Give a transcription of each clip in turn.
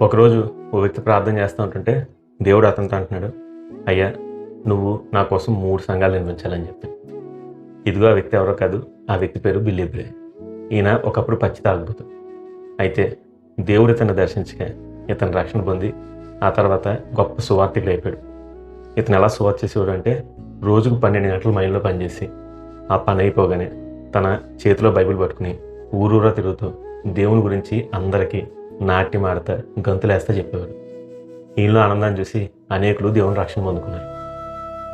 ఒకరోజు ఓ వ్యక్తి ప్రార్థన చేస్తూ ఉంటుంటే దేవుడు అతనితో అంటున్నాడు, అయ్యా నువ్వు నా కోసం 3 సంఘాలు నిర్మించాలని చెప్పి. ఇదిగో ఆ వ్యక్తి ఎవరో కాదు, ఆ వ్యక్తి పేరు బిల్లీ బ్రే. ఈయన ఒకప్పుడు పచ్చి తాగుబోతు. అయితే దేవుడు ఇతన్ని దర్శించగా ఇతను రక్షణ పొంది ఆ తర్వాత గొప్ప సువార్థికుడు అయిపోయాడు. ఇతను ఎలా సువార్త చేసేవాడు అంటే రోజుకు 12 గంటలు మైండ్లో పనిచేసి ఆ పని అయిపోగానే తన చేతిలో బైబిల్ పట్టుకుని ఊరూరా తిరుగుతూ దేవుని గురించి అందరికీ నాట్యం ఆడతా గంతులేస్తా చెప్పేవాడు. ఈయనలో ఆనందాన్ని చూసి అనేకులు దేవుని రక్షణ పొందుకున్నారు.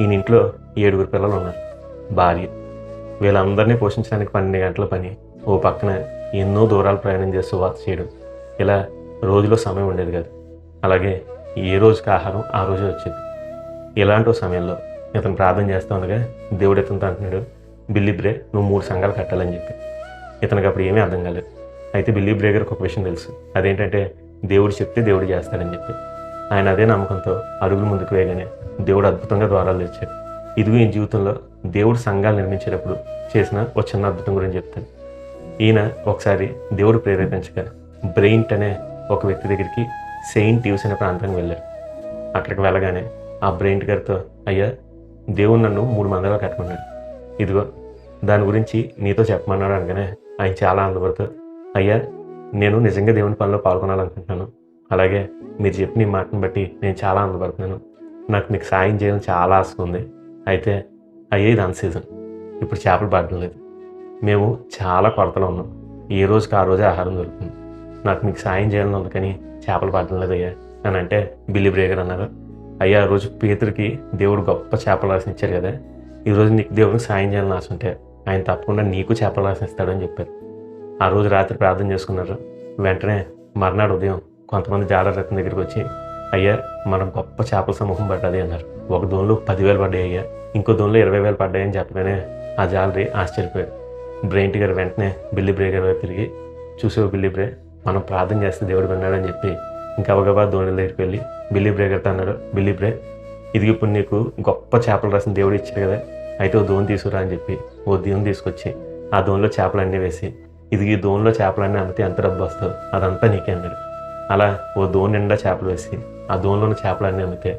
ఈయన ఇంట్లో 7 పిల్లలు ఉన్నారు, భార్య. వీళ్ళందరినీ పోషించడానికి 12 గంటల పని, ఓ పక్కన ఎన్నో దూరాలు ప్రయాణం చేసి సువార్త చేయడం, ఇలా రోజులో సమయం ఉండేది కాదు. అలాగే ఏ రోజుకి ఆహారం ఆ రోజే వచ్చేది. ఇలాంటి సమయంలో ఇతను ప్రార్థన చేస్తూ ఉండగా దేవుడు ఇతనితో అంటున్నాడు, బిల్లీ బ్రే నువ్వు 3 సంఘాలు కట్టాలని చెప్పి. ఇతనికి అప్పుడు ఏమీ అర్థం కాలేదు. అయితే బిల్లీ బ్రే గారికి ఒక విషయం తెలుసు, అదేంటంటే దేవుడు చెప్తే దేవుడు చేస్తాడని చెప్పి. ఆయన అదే నమ్మకంతో అడుగులు ముందుకు వేయగానే దేవుడు అద్భుతంగా ద్వారాలు తెచ్చాడు. ఇదిగో ఈ జీవితంలో దేవుడు సంఘాలు నిర్మించేటప్పుడు చేసిన ఒక చిన్న అద్భుతం గురించి చెప్తాను. ఈయన ఒకసారి దేవుడు ప్రేరేపించగా బ్రెయింట్ అనే ఒక వ్యక్తి దగ్గరికి సెయింట్ యూస్ అనే ప్రాంతానికి వెళ్ళారు. అక్కడికి వెళ్ళగానే ఆ బ్రెయింట్ గారితో, అయ్యా దేవుడు నన్ను 3 మందిలో కట్టమన్నాడు, ఇదిగో దాని గురించి నీతో చెప్పమన్నాడు అనగానే ఆయన చాలా ఆనందపడుతూ, అయ్యా నేను నిజంగా దేవుని పనిలో పాల్గొనాలనుకుంటున్నాను, అలాగే మీరు చెప్పిన ఈ మాటను బట్టి నేను చాలా ఆనందపడుతున్నాను, నాకు మీకు సాయం చేయాలని చాలా ఆశ ఉంది. అయితే అయ్యే ఇది అన్ సీజన్, ఇప్పుడు చేపలు పడడం లేదు, మేము చాలా కొరతలో ఉన్నాం, ఏ రోజుకి ఆ రోజే ఆహారం దొరుకుతుంది, నాకు మీకు సాయం చేయాలని ఉంది కానీ చేపలు పడడం లేదు అయ్యా అని అంటే బిల్లీ బ్రే గారు అన్నారు, అయ్యా ఆ రోజు పేతురికి దేవుడు గొప్ప చేపల రాసిన ఇచ్చారు కదా, ఈరోజు నీకు దేవుడికి సాయం చేయాలని ఆశ ఉంటే ఆయన తప్పకుండా నీకు చేపల రాసిన ఇస్తాడని చెప్పారు. ఆ రోజు రాత్రి ప్రార్థన చేసుకున్నారు. వెంటనే మర్నాడు ఉదయం కొంతమంది జాలర్ రత్న దగ్గరికి వచ్చి, అయ్యా మనం గొప్ప చేపల సమూహం పడ్డది అన్నారు. ఒక దోన్లో 10,000 పడ్డాయి అయ్యా, ఇంకో దోన్లో 20,000 పడ్డాయని చెప్పగానే ఆ జాలరీ ఆశ్చర్యపోయాడు. బ్రెయింట్ గారు వెంటనే బిల్లీ బ్రే గారు తిరిగి, చూసావు బిల్లీ బ్రే, మనం ప్రార్థన చేస్తే దేవుడు విన్నాడని చెప్పి ఇంకా గబగబా దోణిల దగ్గరికి వెళ్ళి బిల్లీ బ్రే గారితో అన్నారు, బిల్లీ బ్రే ఇది ఇప్పుడు నీకు గొప్ప చేపలు రాసిన దేవుడు ఇచ్చాడు కదా, అయితే ఓ దోణి తీసుకురా అని చెప్పి ఓ దోణి తీసుకొచ్చి ఆ దోణిలో చేపలన్నీ వేసి, ఇది ఈ దోణిలో చేపలన్నీ అమ్మితే ఎంత డబ్బు వస్తుందో అదంతా నీకే అన్నాడు. అలా ఓ దోణి నిండా చేపలు వేసి ఆ దోణిలోని చేపలన్నీ అమ్మితే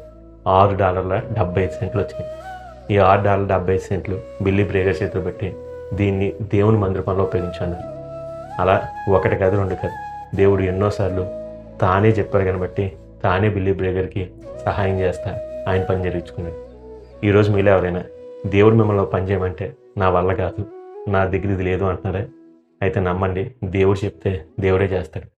$6.75 వచ్చినాయి. ఈ $6.75 బిల్లీ బ్రే గారి చేతిలో పెట్టి దీన్ని దేవుని మందిర పనిలో ఉపయోగించాను. అలా ఒకటి కాదు 2 కాదు, దేవుడు ఎన్నోసార్లు తానే చెప్పారు కనబట్టి తానే బిల్లీ బ్రే గారికి సహాయం చేస్తా ఆయన పని జరిగించుకున్నాడు. ఈరోజు మీలో ఎవరైనా దేవుడు మిమ్మల్ని పని చేయమంటే నా వల్ల కాదు, నా దగ్గర ఇది లేదు అంటున్నారా, అయితే నమ్మండి, దేవుడు చెప్తే దేవుడే చేస్తాడు.